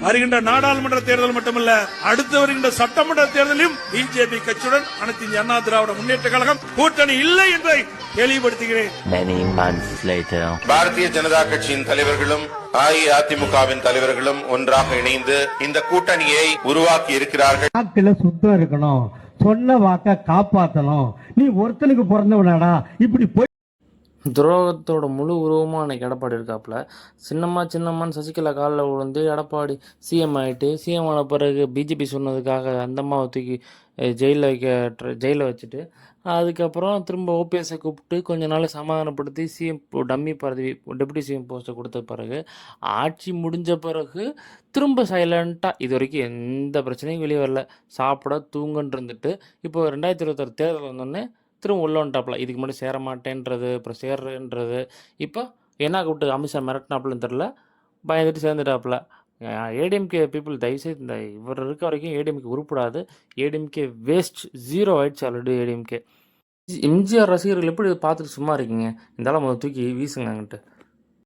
வருகின்ற நாடாளுமன்ற தேர்தல் மட்டுமல்ல, அடுத்து வருகின்ற சட்டமன்ற தேர்தலிலும் பிஜேபி கட்சியுடன் அனைத்து இந்திய அண்ணா திராவிட முன்னேற்ற கழகம் கூட்டணி இல்லை என்பதை தெளிவுபடுத்துகிறேன். பாரதிய ஜனதா கட்சியின் தலைவர்களும் அஇஅதிமுகவின் தலைவர்களும் ஒன்றாக இணைந்து இந்த கூட்டணியை உருவாக்கி இருக்கிறார்கள். வாக்குல சுத்தம் இருக்கணும், சொன்ன வாக்க காப்பாற்றணும். நீ ஒருத்தனுக்கு பிறந்தவனாடா இப்படி போய் துரோகத்தோட முழு உருவமாக அன்றைக்கி எடப்பாடி இருக்காப்புல. சின்னம்மான்னு சசிகலா காலில் விழுந்து எடப்பாடி சிஎம் ஆகிட்டு, சிஎம் ஆன பிறகு பிஜேபி சொன்னதுக்காக அந்த அம்மாவை தூக்கி ஜெயிலில் வச்சுட்டு, அதுக்கப்புறம் திரும்ப ஓபிஎஸ்ஸை கூப்பிட்டு கொஞ்ச நாள் சமாதானப்படுத்தி சிஎம் டம்மி பதவி டெப்யூட்டி சிஎம் போஸ்ட்டை கொடுத்த பிறகு, ஆட்சி முடிஞ்ச பிறகு திரும்ப சைலண்ட்டாக இது வரைக்கும் எந்த பிரச்சனையும் வெளியே வரல, சாப்பிட தூங்கன்னு இருந்துட்டு, இப்போ 2026 தேர்தல் வந்தோடனே திரும்ப உள்ள வந்துட்டாப்புல. இதுக்கு முன்னாடி சேர மாட்டேன்றது, அப்புறம் சேர்றேன்றது, இப்போ என்ன கூப்பிட்டு அமித்ஷா மிரட்டினாப்புலன்னு தெரில, பயந்துட்டு சேர்ந்துட்டாப்புல. ஏடிஎம்கே பீப்புள் தயவுசெய்து இந்த இவர் இருக்க வரைக்கும் ஏடிஎம்கே உருப்படாது. ஏடிஎம்கே வேஸ்ட், 0 ஆயிடுச்சு ஆல்ரெடி ஏடிஎம்கே. எம்ஜிஆர் ரசிகர்கள் எப்படி பார்த்துட்டு சும்மா இருக்கீங்க? இந்த ஆளை தூக்கி வீசுங்க அங்கிட்டு.